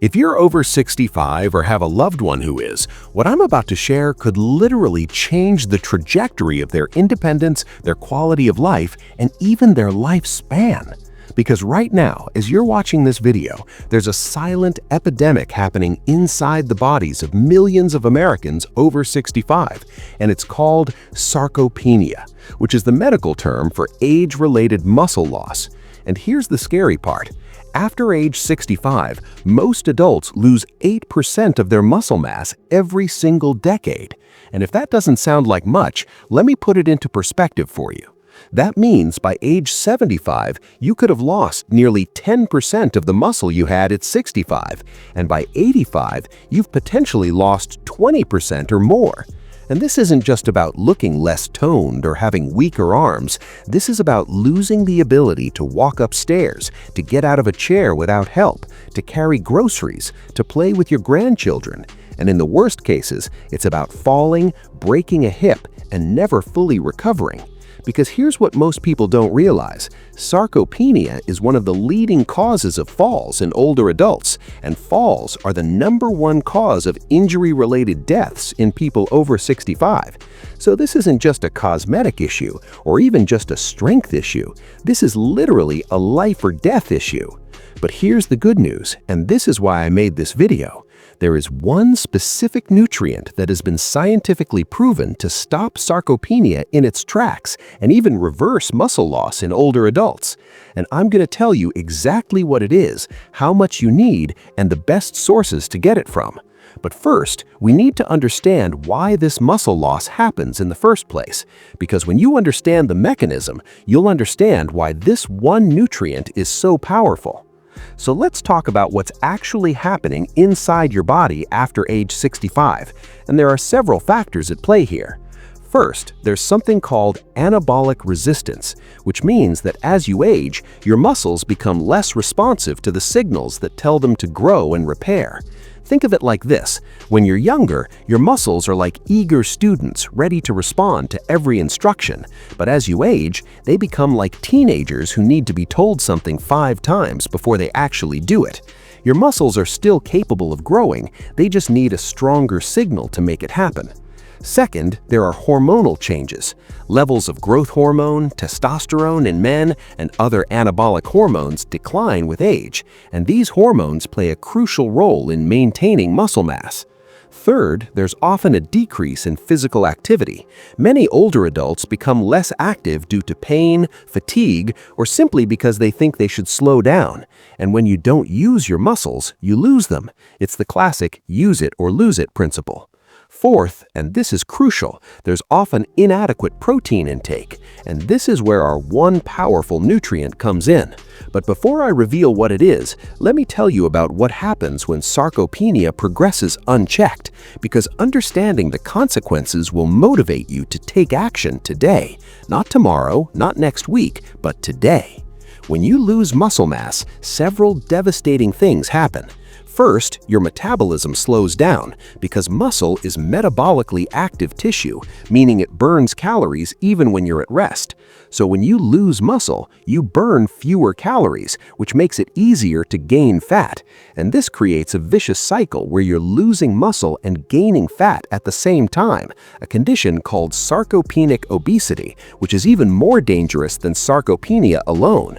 If you're over 65 or have a loved one who is, what I'm about to share could literally change the trajectory of their independence, their quality of life, and even their lifespan. Because right now, as you're watching this video, there's a silent epidemic happening inside the bodies of millions of Americans over 65, and it's called sarcopenia, which is the medical term for age-related muscle loss. And here's the scary part. After age 65, most adults lose 8% of their muscle mass every single decade. And if that doesn't sound like much, let me put it into perspective for you. That means by age 75, you could have lost nearly 10% of the muscle you had at 65, and by 85, you've potentially lost 20% or more. And this isn't just about looking less toned or having weaker arms. This is about losing the ability to walk upstairs, to get out of a chair without help, to carry groceries, to play with your grandchildren. And in the worst cases, it's about falling, breaking a hip, and never fully recovering. Because here's what most people don't realize. Sarcopenia is one of the leading causes of falls in older adults, and falls are the #1 cause of injury-related deaths in people over 65. So this isn't just a cosmetic issue or even just a strength issue. This is literally a life or death issue. But here's the good news, and this is why I made this video. There is one specific nutrient that has been scientifically proven to stop sarcopenia in its tracks and even reverse muscle loss in older adults. And I'm going to tell you exactly what it is, how much you need, and the best sources to get it from. But first, we need to understand why this muscle loss happens in the first place. Because when you understand the mechanism, you'll understand why this one nutrient is so powerful. So let's talk about what's actually happening inside your body after age 65, and there are several factors at play here. First, there's something called anabolic resistance, which means that as you age, your muscles become less responsive to the signals that tell them to grow and repair. Think of it like this. When you're younger, your muscles are like eager students ready to respond to every instruction. But as you age, they become like teenagers who need to be told something 5 times before they actually do it. Your muscles are still capable of growing, they just need a stronger signal to make it happen. Second, there are hormonal changes. Levels of growth hormone, testosterone in men, and other anabolic hormones decline with age, and these hormones play a crucial role in maintaining muscle mass. Third, there's often a decrease in physical activity. Many older adults become less active due to pain, fatigue, or simply because they think they should slow down. And when you don't use your muscles, you lose them. It's the classic use it or lose it principle. Fourth, and this is crucial, there's often inadequate protein intake, and this is where our one powerful nutrient comes in. But before I reveal what it is, let me tell you about what happens when sarcopenia progresses unchecked, because understanding the consequences will motivate you to take action today. Not tomorrow, not next week, but today. When you lose muscle mass, several devastating things happen. First, your metabolism slows down because muscle is metabolically active tissue, meaning it burns calories even when you're at rest. So when you lose muscle, you burn fewer calories, which makes it easier to gain fat. And this creates a vicious cycle where you're losing muscle and gaining fat at the same time, a condition called sarcopenic obesity, which is even more dangerous than sarcopenia alone.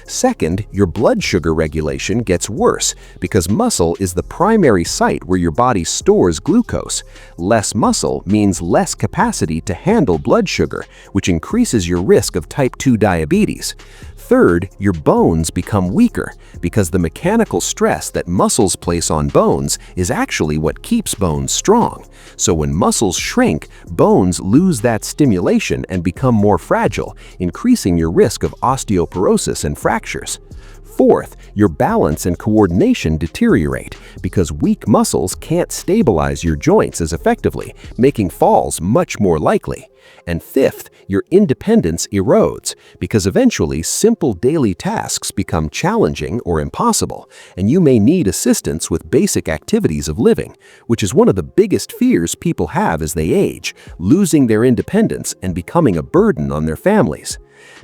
Second, your blood sugar regulation gets worse because muscle is the primary site where your body stores glucose. Less muscle means less capacity to handle blood sugar, which increases your risk of type 2 diabetes. Third, your bones become weaker because the mechanical stress that muscles place on bones is actually what keeps bones strong. So when muscles shrink, bones lose that stimulation and become more fragile, increasing your risk of osteoporosis and fractures. Fourth, your balance and coordination deteriorate because weak muscles can't stabilize your joints as effectively, making falls much more likely. And fifth, your independence erodes because eventually simple daily tasks become challenging or impossible, and you may need assistance with basic activities of living, which is one of the biggest fears people have as they age, losing their independence and becoming a burden on their families.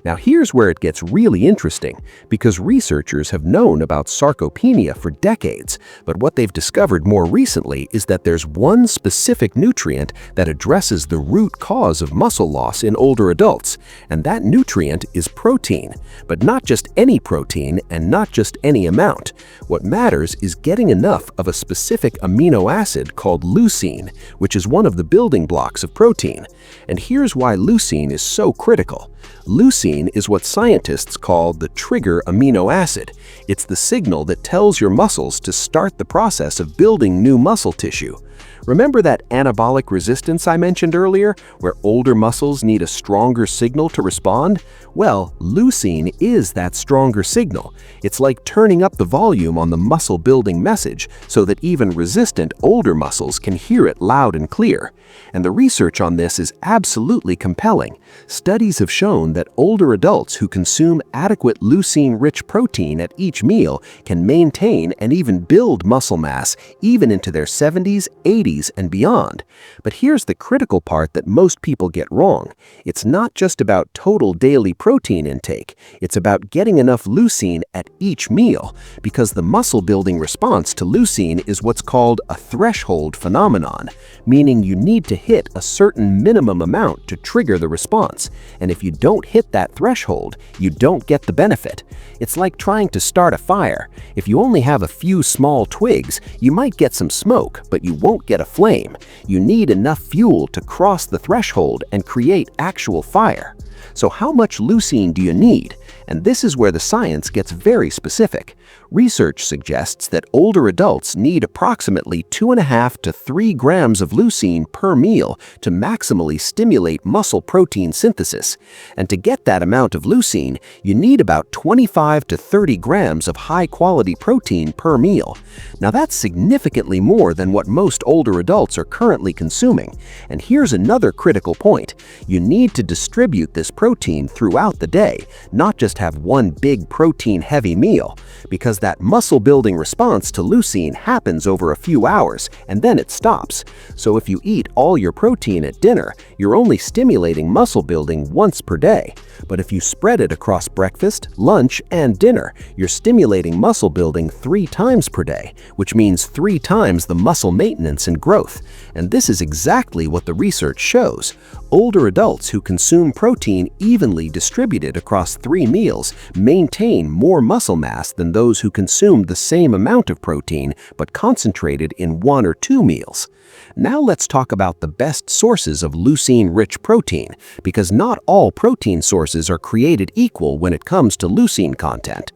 Now here's where it gets really interesting, because researchers have known about sarcopenia for decades, but what they've discovered more recently is that there's one specific nutrient that addresses the root cause of muscle loss in older adults, and that nutrient is protein. But not just any protein and not just any amount. What matters is getting enough of a specific amino acid called leucine, which is one of the building blocks of protein. And here's why leucine is so critical. Leucine is what scientists call the trigger amino acid. It's the signal that tells your muscles to start the process of building new muscle tissue. Remember that anabolic resistance I mentioned earlier, where older muscles need a stronger signal to respond? Well, leucine is that stronger signal. It's like turning up the volume on the muscle-building message so that even resistant older muscles can hear it loud and clear. And the research on this is absolutely compelling. Studies have shown that older adults who consume adequate leucine-rich protein at each meal can maintain and even build muscle mass even into their 70s, 80s, and beyond. But here's the critical part that most people get wrong. It's not just about total daily protein intake. It's about getting enough leucine at each meal, because the muscle-building response to leucine is what's called a threshold phenomenon, meaning you need to hit a certain minimum amount to trigger the response. And if you don't hit that threshold, you don't get the benefit. It's like trying to start a fire. If you only have a few small twigs, you might get some smoke, but you won't get a flame. You need enough fuel to cross the threshold and create actual fire. So how much leucine do you need? And this is where the science gets very specific. Research suggests that older adults need approximately 2.5 to 3 grams of leucine per meal to maximally stimulate muscle protein synthesis. And to get that amount of leucine, you need about 25 to 30 grams of high-quality protein per meal. Now that's significantly more than what most older adults are currently consuming. And here's another critical point. You need to distribute this protein throughout the day, not just have one big protein-heavy meal, because that muscle-building response to leucine happens over a few hours, and then it stops. So if you eat all your protein at dinner, you're only stimulating muscle building once per day. But if you spread it across breakfast, lunch, and dinner, you're stimulating muscle building 3 times per day, which means 3 times the muscle maintenance and growth. And this is exactly what the research shows. Older adults who consume protein evenly distributed across 3 meals maintain more muscle mass than those who consume the same amount of protein but concentrated in 1 or 2 meals. Now let's talk about the best sources of leucine-rich protein, because not all protein sources are created equal when it comes to leucine content.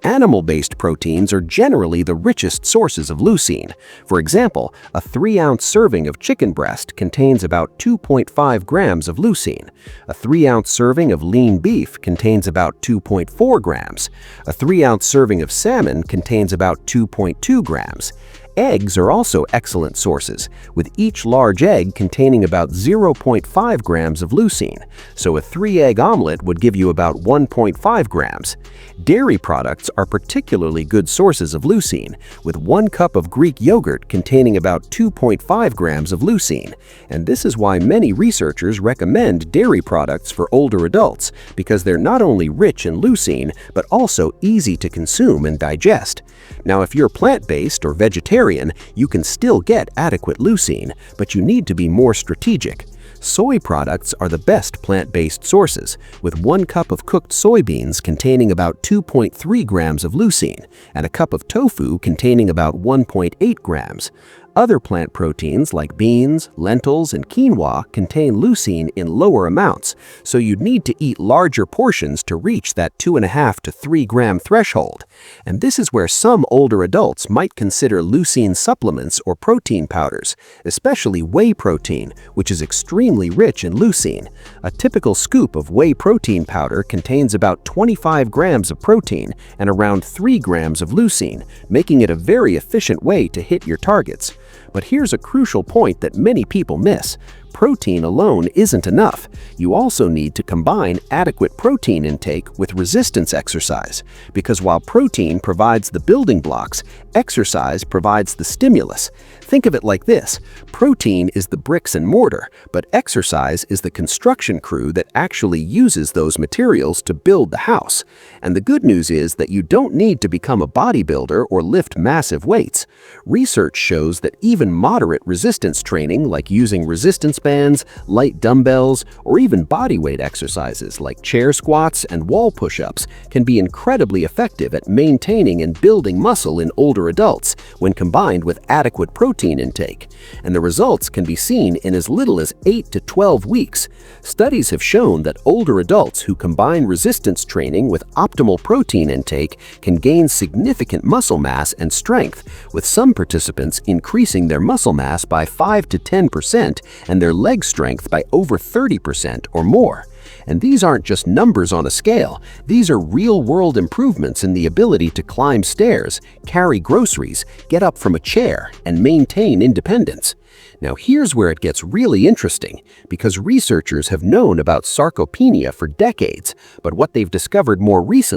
Animal-based proteins are generally the richest sources of leucine. For example, a 3-ounce serving of chicken breast contains about 2.5 grams of leucine. A 3-ounce serving of lean beef contains about 2.4 grams. A 3-ounce serving of salmon contains about 2.2 grams. Eggs are also excellent sources, with each large egg containing about 0.5 grams of leucine, so a 3-egg omelet would give you about 1.5 grams. Dairy products are particularly good sources of leucine, with 1 cup of Greek yogurt containing about 2.5 grams of leucine. And this is why many researchers recommend dairy products for older adults, because they're not only rich in leucine, but also easy to consume and digest. Now, if you're plant-based or vegetarian, you can still get adequate leucine, but you need to be more strategic. Soy products are the best plant-based sources, with 1 cup of cooked soybeans containing about 2.3 grams of leucine, and a cup of tofu containing about 1.8 grams. Other plant proteins like beans, lentils, and quinoa contain leucine in lower amounts, so you'd need to eat larger portions to reach that 2.5 to 3 gram threshold. And this is where some older adults might consider leucine supplements or protein powders, especially whey protein, which is extremely rich in leucine. A typical scoop of whey protein powder contains about 25 grams of protein and around 3 grams of leucine, making it a very efficient way to hit your targets. But here's a crucial point that many people miss. protein alone isn't enough. You also need to combine adequate protein intake with resistance exercise, because while protein provides the building blocks, exercise provides the stimulus. Think of it like this: protein is the bricks and mortar, but exercise is the construction crew that actually uses those materials to build the house. And the good news is that you don't need to become a bodybuilder or lift massive weights. Research shows that even moderate resistance training, like using resistance bands, light dumbbells, or even bodyweight exercises like chair squats and wall push-ups, can be incredibly effective at maintaining and building muscle in older adults when combined with adequate protein intake. And the results can be seen in as little as 8 to 12 weeks. Studies have shown that older adults who combine resistance training with optimal protein intake can gain significant muscle mass and strength, with some participants increasing their muscle mass by 5 to 10% and their leg strength by over 30% or more. And these aren't just numbers on a scale. These are real-world improvements in the ability to climb stairs, carry groceries, get up from a chair, and maintain independence. Now here's where it gets really interesting, because researchers have known about sarcopenia for decades, but what they've discovered more recently